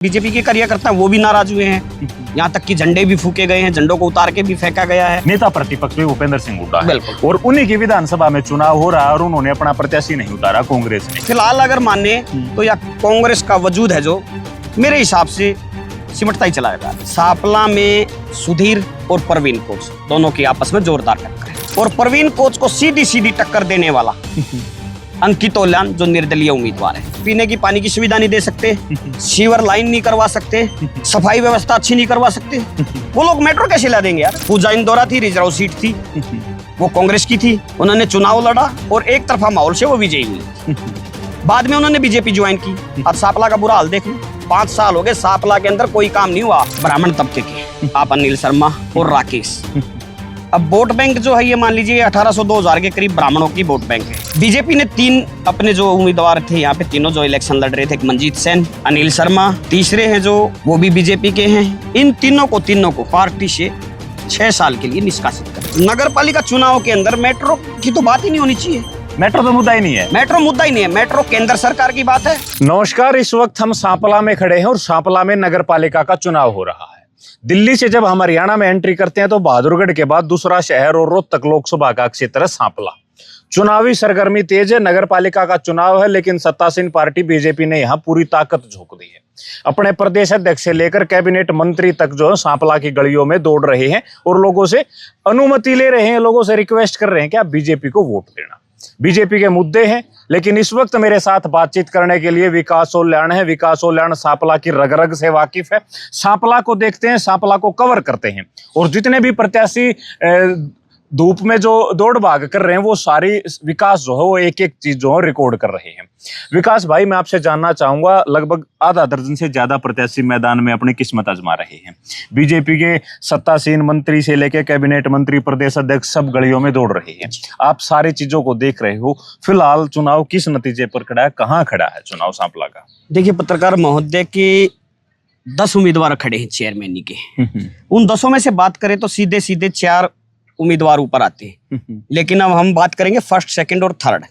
BJP के कार्यकर्ता वो भी नाराज हुए हैं, यहाँ तक कि झंडे भी फूके गए हैं, झंडों को उतार के भी फेंका गया है। नेता प्रतिपक्ष भी भूपेंद्र सिंह हुड्डा है बिल्कुल। और उन्हीं की विधानसभा में चुनाव हो रहा है और उन्होंने अपना प्रत्याशी नहीं उतारा कांग्रेस ने। फिलहाल अगर माने तो यह कांग्रेस का वजूद है जो मेरे हिसाब से सिमटता ही चला जाएगा। सांपला में सुधीर और परवीन कोच दोनों की आपस में जोरदार टक्कर है और परवीन कोच को सीधी सीधी टक्कर देने वाला अंकित ओल्यान जो निर्दलीय उम्मीदवार है। पीने की पानी की सुविधा नहीं दे सकते, सीवर लाइन नहीं करवा सकते, सफाई व्यवस्था अच्छी नहीं करवा सकते, वो लोग मेट्रो कैसे ला देंगे यार। पूजा इंदौरा थी, रिजर्व सीट थी, वो कांग्रेस की थी, उन्होंने चुनाव लड़ा और एक तरफा माहौल से वो विजयी हुई। बाद में उन्होंने बीजेपी ज्वाइन की। अब सांपला का बुरा हाल देख लो, 5 साल हो गए सांपला के अंदर कोई काम नहीं हुआ। ब्राह्मण तबके के आप अनिल शर्मा और राकेश। अब वोट बैंक जो है ये मान लीजिए 1800-2000 के करीब ब्राह्मणों की वोट बैंक है। बीजेपी ने 3 अपने जो उम्मीदवार थे यहाँ पे, तीनों जो इलेक्शन लड़ रहे थे, मंजीत सेन, अनिल शर्मा, तीसरे हैं जो वो भी बीजेपी के हैं। इन तीनों को पार्टी से 6 साल के लिए निष्कासित कर। नगर पालिका चुनाव के अंदर मेट्रो की तो बात ही नहीं होनी चाहिए। मेट्रो तो मुद्दा ही नहीं है। मेट्रो मुद्दा ही नहीं है, मेट्रो केंद्र सरकार की बात है। नमस्कार, इस वक्त हम सांपला में खड़े हैं और सांपला में नगर पालिका का चुनाव हो रहा है। दिल्ली से जब हम हरियाणा में एंट्री करते हैं तो बहादुरगढ़ के बाद दूसरा शहर और रोहतक लोकसभा का क्षेत्र है सांपला। चुनावी सरगर्मी तेज है, नगर पालिका का चुनाव है, लेकिन सत्तासीन पार्टी बीजेपी ने यहाँ पूरी ताकत झोंक दी है। अपने प्रदेश अध्यक्ष से लेकर कैबिनेट मंत्री तक जो है सांपला की गलियों में दौड़ रहे हैं और लोगों से अनुमति ले रहे हैं, लोगों से रिक्वेस्ट कर रहे हैं कि आप बीजेपी को वोट देना। बीजेपी के मुद्दे हैं, लेकिन इस वक्त मेरे साथ बातचीत करने के लिए विकास ओल्यान है। विकास ओल्यान सांपला की रग रग से वाकिफ है। सांपला को देखते हैं, सांपला को कवर करते हैं और जितने भी प्रत्याशी धूप में जो दौड़ भाग कर रहे हैं वो सारी विकास जो है वो एक एक चीज जो है रिकॉर्ड कर रहे हैं। विकास भाई, मैं आपसे जानना चाहूंगा, लगभग आधा दर्जन से ज्यादा प्रत्याशी मैदान में अपनी किस्मत आजमा रहे हैं। बीजेपी के सत्तासीन मंत्री से लेकर कैबिनेट मंत्री, प्रदेश अध्यक्ष सब गलियों में दौड़ रहे हैं। आप सारी चीजों को देख रहे हो। फिलहाल चुनाव किस नतीजे पर खड़ा है, कहाँ खड़ा है चुनाव सांपला का? देखिए पत्रकार महोदय के 10 उम्मीदवार खड़े हैं चेयरमैन के। उन 10 में से बात करें तो सीधे 4 उम्मीदवार ऊपर आते हैं, लेकिन अब हम बात करेंगे फर्स्ट, सेकंड और थर्ड,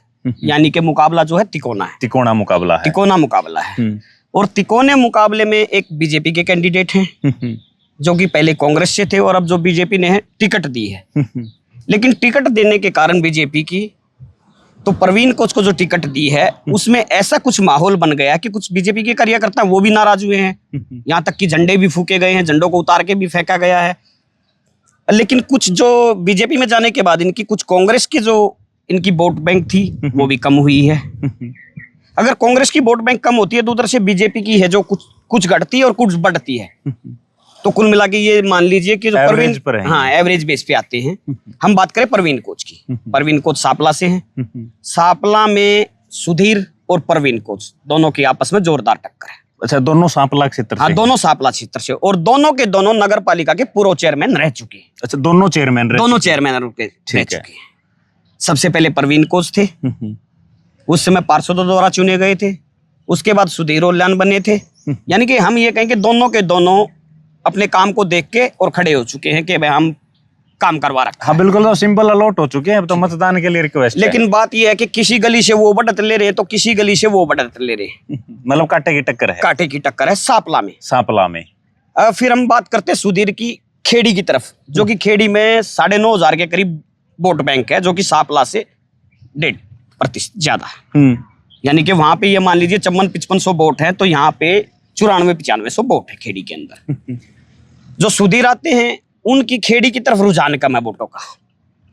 यानी कि मुकाबला जो है तिकोना है। तिकोना मुकाबला है। तिकोना मुकाबला है और तिकोने मुकाबले में एक बीजेपी के कैंडिडेट हैं जो कि पहले कांग्रेस से थे और अब जो बीजेपी ने टिकट दी है। लेकिन टिकट देने के कारण बीजेपी की, तो परवीन कोच को जो टिकट दी है उसमें ऐसा कुछ माहौल बन गया कि कुछ बीजेपी के कार्यकर्ता वो भी नाराज हुए हैं, यहाँ तक कि झंडे भी फूके गए हैं, झंडों को उतार के भी फेंका गया है। लेकिन कुछ जो बीजेपी में जाने के बाद इनकी कुछ कांग्रेस की जो इनकी वोट बैंक थी वो भी कम हुई है। अगर कांग्रेस की वोट बैंक कम होती है तो उधर से बीजेपी की है जो कुछ घटती है और कुछ बढ़ती है, तो कुल मिला के ये मान लीजिए कि जो परवीन पर है, हाँ, एवरेज बेस पे आते हैं। हम बात करें परवीन कोच की, परवीन कोच सांपला से हैं। सांपला में सुधीर और परवीन कोच दोनों की आपस में जोरदार टक्कर है। अच्छा, दोनों सांपला क्षेत्र से? हाँ, दोनों सांपला क्षेत्र से और दोनों के दोनों नगर पालिका के पूर्व चेयरमैन रह चुके हैं। अच्छा, दोनों चेयरमैन रह चुके हैं। सबसे पहले परवीन कोच थे, उस समय पार्षदों द्वारा चुने गए थे। उसके बाद सुधीर ओल्यान बने थे। यानी कि हम ये कहें कि दोनों के दोनों अपने काम को देख के और खड़े हो चुके हैं कि भाई हम काम करवा रखा। हाँ बिल्कुल, तो सिंपल अलॉट हो चुके हैं। अब तो मतदान के लिए रिक्वेस्ट है। लेकिन बात यह है कि किसी गली से वो बढ़त ले रहे तो किसी गली से वो बढ़त ले रहे। मतलब कांटे की टक्कर है। कांटे की टक्कर है सांपला में। सांपला में फिर हम बात करते हैं सुधीर की खेड़ी की तरफ, जो कि खेड़ी में 9,500 के करीब वोट बैंक है, जो कि सांपला से 1.5% ज्यादा है। यानी कि वहां पे ये मान लीजिए 54-5500 वोट है, तो यहाँ पे 94-9500 वोट है खेड़ी के अंदर। जो सुधीर आते हैं उनकी खेड़ी की तरफ रुझान कम है वोटों का।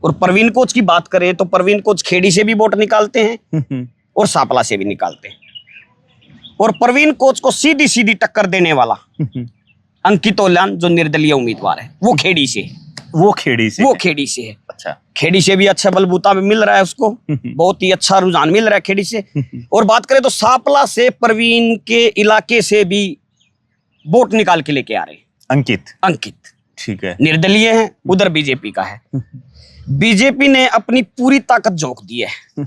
और परवीन कोच की बात करें तो परवीन कोच खेड़ी से भी वोट निकालते हैं और सांपला से भी निकालते हैं। और परवीन कोच को सीधी सीधी टक्कर देने वाला अंकित ओल्यान जो निर्दलीय उम्मीदवार है वो खेड़ी से है। अच्छा, खेड़ी से भी अच्छा बलबूता भी मिल रहा है उसको, बहुत ही अच्छा रुझान मिल रहा है खेड़ी से। और बात करें तो सांपला से परवीन के इलाके से भी वोट निकाल के लेके आ रहे हैं अंकित। ठीक है, निर्दलीय है, उधर बीजेपी का है। बीजेपी ने अपनी पूरी ताकत झोंक दी है।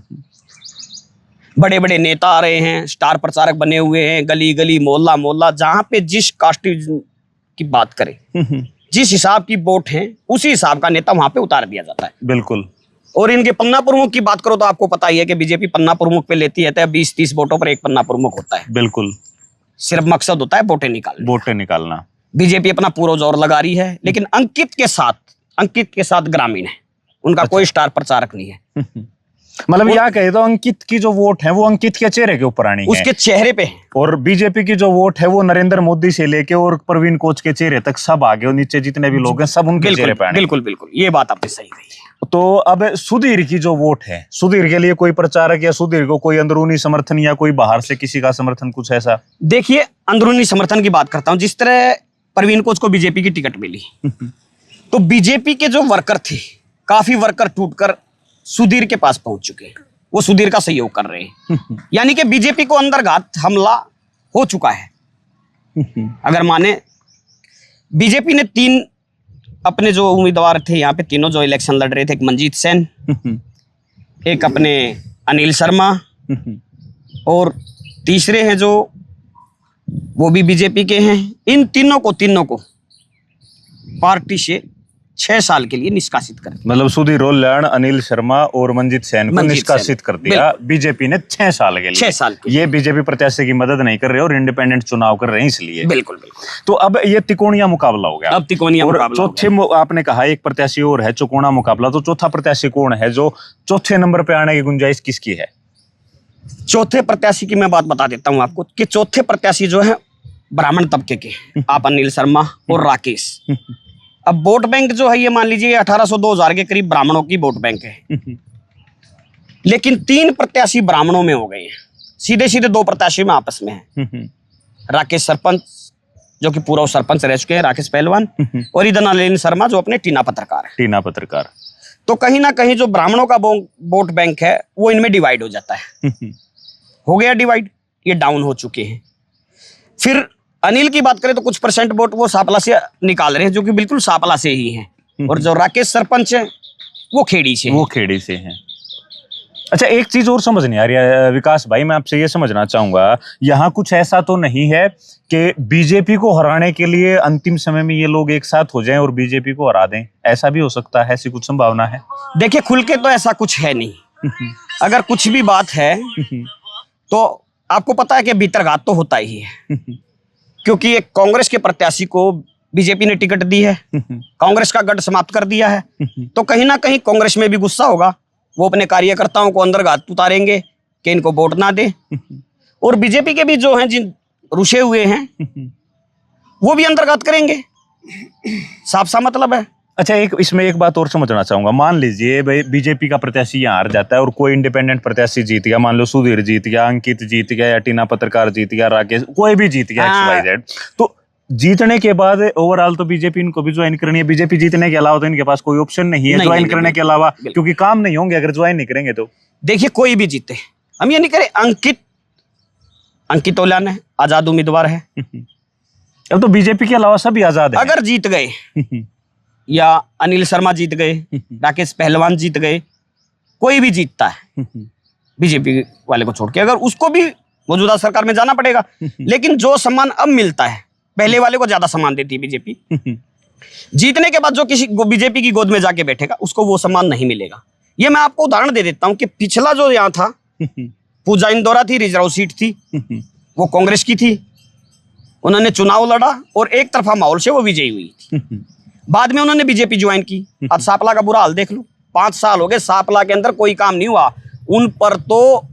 बड़े बड़े नेता आ रहे हैं, स्टार प्रचारक बने हुए हैं, गली गली मोहल्ला मोहल्ला, जहां पे जिस कास्ट की बात करें, जिस हिसाब की वोट है उसी हिसाब का नेता वहां पे उतार दिया जाता है। बिल्कुल। और इनके पन्ना प्रमुख की बात करो तो आपको पता ही है कि बीजेपी पन्ना प्रमुख पे लेती है 20-30 वोटों पर एक पन्ना प्रमुख होता है। बिल्कुल। सिर्फ मकसद होता है वोटें निकालना। वोटें निकालना। बीजेपी अपना पूरा जोर लगा रही है, लेकिन अंकित के साथ ग्रामीण है, उनका कोई स्टार प्रचारक नहीं है। मतलब यह कहे तो अंकित की जो वोट है वो अंकित के चेहरे के ऊपर आनी है, उसके चेहरे पे है। और बीजेपी की जो वोट है वो नरेंद्र मोदी से लेके और प्रवीण कोच के चेहरे तक सब आगे, और नीचे जितने भी लोग हैं सब उनके चेहरे पे आने। बिल्कुल बिल्कुल, ये बात आपने सही कही है। तो अब सुधीर की जो वोट है, सुधीर के लिए कोई प्रचारक या सुधीर को कोई अंदरूनी समर्थन या कोई बाहर से किसी का समर्थन, कुछ ऐसा? देखिए, अंदरूनी समर्थन की बात करता हूं। जिस तरह प्रवीण कोच को बीजेपी की टिकट मिली तो बीजेपी के जो वर्कर थे, काफी वर्कर टूटकर सुधीर के पास पहुंच चुके हैं, वो सुधीर का सहयोग कर रहे हैं। यानी कि बीजेपी को अंतर्घात हमला हो चुका है। अगर माने, बीजेपी ने 3 अपने जो उम्मीदवार थे यहाँ पे, तीनों जो इलेक्शन लड़ रहे थे, एक मंजीत सेन, एक अपने अनिल शर्मा, और तीसरे हैं जो वो भी बीजेपी के हैं। इन तीनों को पार्टी से 6 साल के लिए निष्कासित कर दिया। मतलब सुधीर रोल्याण, अनिल शर्मा और मंजीत सेन को निष्कासित कर दिया बीजेपी ने 6 साल के लिए। 6 साल के ये बीजेपी प्रत्याशी की मदद नहीं कर रहे और इंडिपेंडेंट चुनाव कर रहे हैं इसलिए। बिल्कुल बिल्कुल। तो अब ये तिकोणिया मुकाबला हो गया। अब तिकोणिया मुकाबला। चौथे आपने कहा एक प्रत्याशी और है, चौकोना मुकाबला। तो चौथा प्रत्याशी कौन है जो चौथे नंबर पे आने की गुंजाइश किसकी है? चौथे प्रत्याशी की मैं बात बता देता हूं आपको कि चौथे प्रत्याशी जो है ब्राह्मण तबके के, आप अनिल शर्मा और राकेश। अब वोट बैंक जो है ये मान लीजिए 1800-2000 के करीब ब्राह्मणों की वोट बैंक है, लेकिन 3 प्रत्याशी ब्राह्मणों में हो गए हैं, सीधे सीधे 2 प्रत्याशी में आपस में है। राकेश सरपंच जो कि पूर्व सरपंच रह चुके हैं, राकेश पहलवान, और इधर नलिन शर्मा जो अपने टीना पत्रकार है। टीना पत्रकार। तो कहीं ना कहीं जो ब्राह्मणों का वोट बैंक है वो इनमें डिवाइड हो जाता है। हो गया डिवाइड, ये डाउन हो चुके हैं। फिर अनिल की बात करें तो कुछ परसेंट वोट वो सापला से निकाल रहे हैं, जो कि बिल्कुल सापला से ही हैं, और जो राकेश सरपंच है वो खेड़ी से हैं। अच्छा, एक चीज और समझ नहीं आ रही है विकास भाई, मैं आपसे ये समझना चाहूंगा, यहाँ कुछ ऐसा तो नहीं है कि बीजेपी को हराने के लिए अंतिम समय में ये लोग एक साथ हो जाएं और बीजेपी को हरा दें? ऐसा भी हो सकता है, ऐसी कुछ संभावना है? देखिए, खुल के तो ऐसा कुछ है नहीं। अगर कुछ भी बात है तो आपको पता है कि भीतरघात तो होता ही है, क्योंकि एक कांग्रेस के प्रत्याशी को बीजेपी ने टिकट दी है, कांग्रेस का गढ़ समाप्त कर दिया है, तो कहीं ना कहीं कांग्रेस में भी गुस्सा होगा। वो अपने कार्यकर्ताओं को अंतर्घात उतारेंगे कि इनको वोट ना दे, और बीजेपी के भी जो हैं, जिन रुसे हुए हैं, वो भी अंतर्घात करेंगे। साफ सा मतलब है। अच्छा, इसमें एक बात और समझना चाहूंगा। मान लीजिए भाई बीजेपी का प्रत्याशी यहाँ हार जाता है और कोई इंडिपेंडेंट प्रत्याशी जीत गया, मान लो सुधीर जीत गया, अंकित जीत गया, या टीना पत्रकार जीत गया, राकेश, कोई भी जीत गया, XYZ। तो जीतने के बाद ओवरऑल तो बीजेपी इनको भी ज्वाइन करनी है। बीजेपी जीतने के अलावा तो इनके पास कोई ऑप्शन नहीं है ज्वाइन करने के अलावा, क्योंकि काम नहीं होंगे अगर ज्वाइन नहीं करेंगे तो। देखिए, कोई भी जीते, हम ये नहीं करें। अंकित ओल्यान है, आजाद उम्मीदवार है। अब तो बीजेपी के अलावा सभी आजाद है। अगर जीत गए या अनिल शर्मा जीत गए, राकेश पहलवान जीत गए, कोई भी जीतता है बीजेपी वाले को छोड़ के, अगर उसको भी मौजूदा सरकार में जाना पड़ेगा। लेकिन जो सम्मान अब मिलता है, पहले वाले को ज्यादा सम्मान देती है बीजेपी। जीतने के बाद जो किसी बीजेपी की गोद में जाके बैठेगा उसको वो सम्मान नहीं मिलेगा। ये मैं आपको उदाहरण दे देता हूं कि पिछला जो यहाँ था, पूजा इंदौरा थी, रिजर्व सीट थी, वो कांग्रेस की थी। उन्होंने चुनाव लड़ा और एक तरफा माहौल से वो विजयी हुई थी। बाद में उन्होंने बीजेपी ज्वाइन की। अब सापला का बुरा हाल देख लो, 5 साल हो गए, सापला के अंदर कोई काम नहीं हुआ। उन पर तो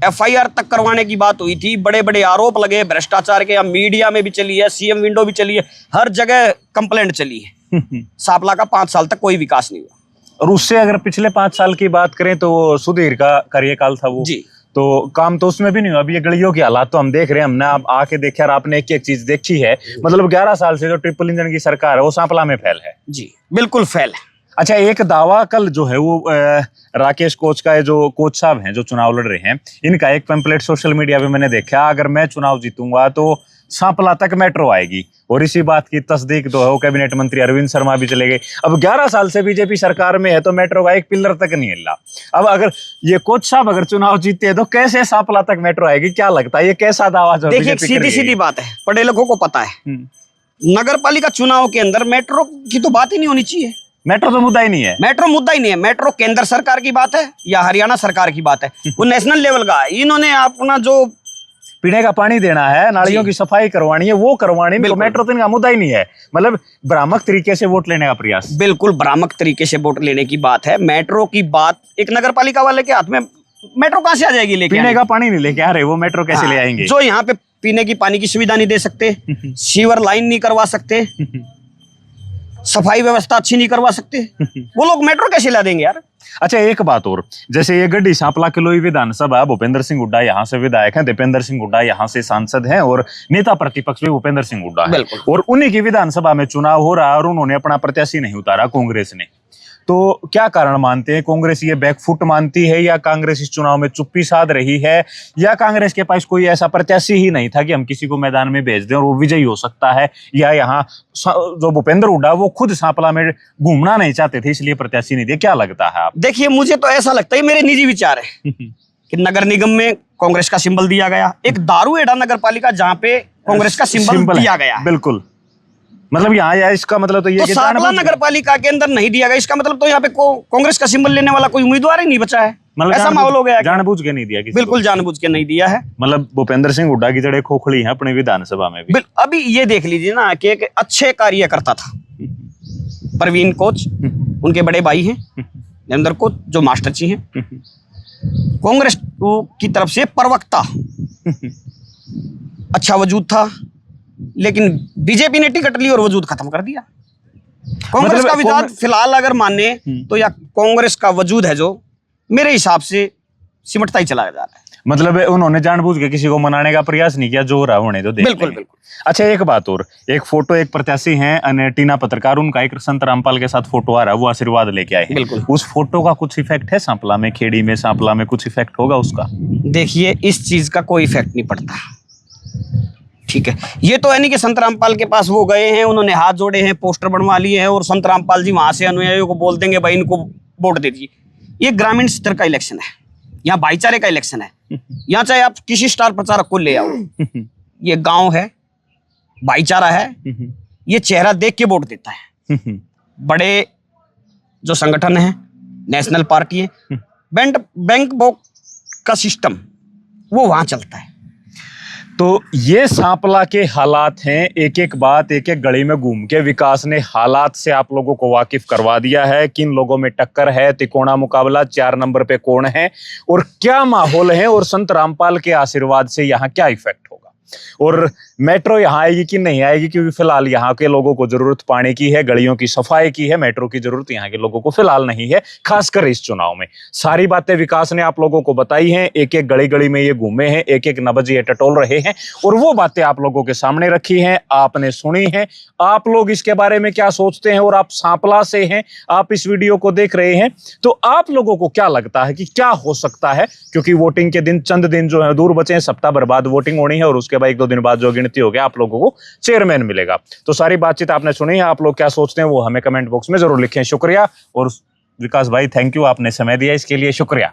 FIR तक करवाने की बात हुई थी, बड़े बड़े आरोप लगे भ्रष्टाचार के। मीडिया में भी चली है, CM विंडो भी चली है, हर जगह कंप्लेंट चली है। सापला का 5 साल तक कोई विकास नहीं हुआ। और उससे अगर पिछले 5 साल की बात करें तो सुधीर का कार्यकाल था वो जी, तो काम तो उसमें भी नहीं हुआ। अभी ये गलियों के हालात तो हम देख रहे हैं, हमने आप आके देखे और आपने एक एक चीज देखी है। मतलब 11 साल से जो ट्रिपल इंजन की सरकार है वो सांपला में फैल है। जी बिल्कुल फैल है। अच्छा, एक दावा कल जो है वो राकेश कोच का है, जो कोच साहब हैं जो चुनाव लड़ रहे हैं, इनका एक पैम्पलेट सोशल मीडिया पे मैंने देखा, अगर मैं चुनाव जीतूंगा तो सांपला तक मेट्रो आएगी। और इसी बात की तस्दीक तो है वो कैबिनेट मंत्री अरविंद शर्मा भी चले गए। अब 11 साल से बीजेपी सरकार में है तो मेट्रो का एक पिलर तक नहीं हिला। अब अगर ये कोच साहब अगर चुनाव जीतते हैं तो कैसे सांपला तक मेट्रो आएगी? क्या लगता है ये कैसा दावा? देखिए, सीधी सीधी बात है, पढ़े लिखों को पता है, नगर पालिका चुनाव के अंदर मेट्रो की तो बात ही नहीं होनी चाहिए। मेट्रो तो मुद्दा ही नहीं है। मेट्रो मुद्दा ही नहीं है। मेट्रो केंद्र सरकार की बात है या हरियाणा सरकार की बात है, वो नेशनल लेवल का है। इन्होंने अपना जो पीने का पानी देना है, नालियों की सफाई करवानी है, वो करवानी है। तो मेट्रो तो इनका मुद्दा ही नहीं है, मतलब भ्रामक तरीके से वोट लेने का प्रयास। बिल्कुल भ्रामक तरीके से वोट लेने की बात है। मेट्रो की बात एक नगर पालिका वाले के हाथ में, मेट्रो कहां से आ जाएगी लेके? पीने का पानी नहीं लेके आ रहे, वो मेट्रो कैसे ले आएंगे? जो यहाँ पे पीने की पानी की सुविधा नहीं दे सकते, सीवर लाइन नहीं करवा सकते, सफाई व्यवस्था अच्छी नहीं करवा सकते, वो लोग मेट्रो कैसे ला देंगे यार? अच्छा, एक बात और, जैसे ये गड्डी सांपला किलोई विधानसभा, भूपेंद्र सिंह हुड्डा यहाँ से विधायक हैं, दीपेंद्र सिंह हुड्डा यहाँ से सांसद हैं और नेता प्रतिपक्ष भी भूपेंद्र सिंह हुड्डा है, और उन्हीं की विधानसभा में चुनाव हो रहा है और उन्होंने अपना प्रत्याशी नहीं उतारा कांग्रेस ने। तो क्या कारण मानते हैं? कांग्रेस ये बैकफुट मानती है, या कांग्रेस इस चुनाव में चुप्पी साध रही है, या कांग्रेस के पास कोई ऐसा प्रत्याशी ही नहीं था कि हम किसी को मैदान में भेज दें और वो विजयी हो सकता है, या यहाँ जो भूपेंद्र हुड्डा वो खुद सांपला में घूमना नहीं चाहते थे इसलिए प्रत्याशी नहीं दिए? क्या लगता है आप? देखिए, मुझे तो ऐसा लगता है, मेरे निजी विचार है कि नगर निगम में कांग्रेस का सिंबल दिया गया, एक दारूहेड़ा नगर पालिका जहाँ पे कांग्रेस का सिंबल दिया गया है। बिल्कुल, मतलब यहाँ या इसका मतलब तो ये कि सांपला नगर पालिका के अंदर नहीं दिया गया, इसका मतलब तो यहाँ पे कांग्रेस का सिंबल लेने वाला कोई उम्मीदवार ही नहीं बचा है। मतलब ऐसा माहौल हो गया है। जानबूझ के नहीं दिया किसी बिल्कुल जानबूझ के नहीं दिया है। मतलब भूपेंद्र सिंह हुड्डा की जड़ें खोखली हैं अपने विधानसभा में भी। अभी ये देख लीजिए ना कि एक अच्छे कार्यकर्ता था प्रवीण कोच, उनके बड़े भाई हैं नरेंद्र कोच जो मास्टर जी हैं, कांग्रेस की तरफ से प्रवक्ता, अच्छा वजूद था, लेकिन बीजेपी ने टिकट ली और वजूद खत्म कर दिया। कांग्रेस का विवाद फिलहाल अगर माने तो या कांग्रेस का वजूद है जो मेरे हिसाब से सिमटता ही चला जा रहा है। मतलब उन्होंने जानबूझ के किसी को मनाने का प्रयास नहीं किया, जो हो रहा होने तो देख बिल्कुल बिल्कुल। अच्छा, एक बात और, एक फोटो, एक प्रत्याशी हैं टीना पत्रकार, उनका एक संत रामपाल के साथ फोटो आ रहा है, वो आशीर्वाद लेके आए हैं। बिल्कुल। उस फोटो का कुछ इफेक्ट है सांपला में, खेड़ी में, सांपला में कुछ इफेक्ट होगा उसका? देखिए, इस चीज का कोई इफेक्ट नहीं पड़ता, ठीक है। ये तो है नहीं कि संत रामपाल के पास वो गए हैं, उन्होंने हाथ जोड़े हैं, पोस्टर बनवा लिए हैं और संत रामपाल जी वहां से अनुयायियों को बोल देंगे भाई इनको वोट दे दीजिए। ये ग्रामीण स्तर का इलेक्शन है, यहाँ भाईचारे का इलेक्शन है। यहाँ चाहे आप किसी स्टार प्रचारक को ले आओ, ये गांव है, भाईचारा है, ये चेहरा देख के वोट देता है। बड़े जो संगठन है, नेशनल पार्टी है, बैंक बुक का सिस्टम वो वहां चलता है। तो ये सांपला के हालात हैं, एक एक बात, एक एक गली में घूम के विकास ने हालात से आप लोगों को वाकिफ करवा दिया है। किन लोगों में टक्कर है, तिकोना मुकाबला, 4 नंबर पे कौन है और क्या माहौल है, और संत रामपाल के आशीर्वाद से यहाँ क्या इफेक्ट होगा, और मेट्रो यहाँ आएगी कि नहीं आएगी, क्योंकि फिलहाल यहाँ के लोगों को जरूरत पानी की है, गलियों की सफाई की है, मेट्रो की जरूरत यहाँ के लोगों को फिलहाल नहीं है, खासकर इस चुनाव में। सारी बातें विकास ने आप लोगों को बताई हैं, एक एक गली गली में ये घूमे हैं, एक एक नब्ज ये टटोल रहे हैं और वो बातें आप लोगों के सामने रखी हैं, आपने सुनी हैं। आप लोग इसके बारे में क्या सोचते हैं, और आप सांपला से हैं, आप इस वीडियो को देख रहे हैं, तो आप लोगों को क्या लगता है कि क्या हो सकता है? क्योंकि वोटिंग के दिन चंद दिन जो है दूर बचे हैं, सप्ताह भर बाद वोटिंग होनी है और उसके बाद 1-2 दिन बाद जो गिनती हो गया आप लोगों को चेयरमैन मिलेगा। तो सारी बातचीत आपने सुनी है, आप लोग क्या सोचते हैं वो हमें कमेंट बॉक्स में जरूर लिखें। शुक्रिया, और विकास भाई थैंक यू, आपने समय दिया इसके लिए, शुक्रिया।